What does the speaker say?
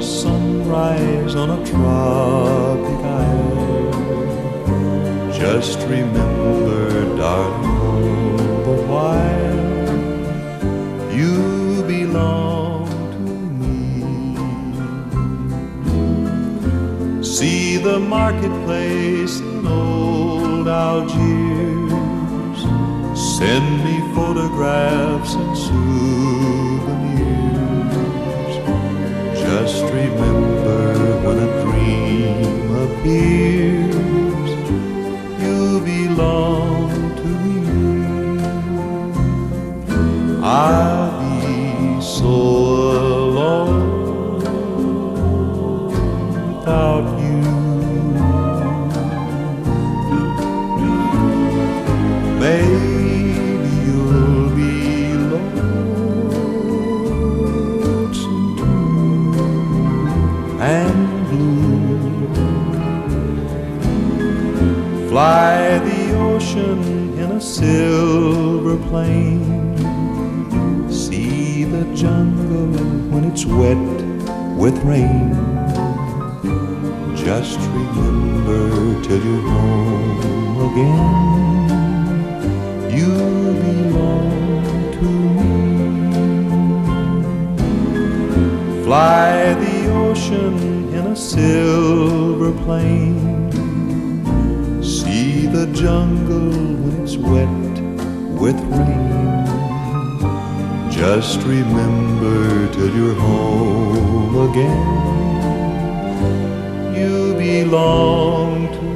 a sunrise on a tropic isle. Just remember, darling, all the while you belong to me. See the marketplace in old Algiers, send me photographs and souvenirs. Just remember, when a dream appears, you belong to me. I'll be so alone without you. Maybe you'll be lonesome too, and blue. Fly the ocean in a silver plane. See the jungle when it's wet with rain. Just remember till you're home again, you belong to me. Fly the ocean in a silver plane. See the jungle when it's wet with rain. Just remember till you're home again, you belong to me.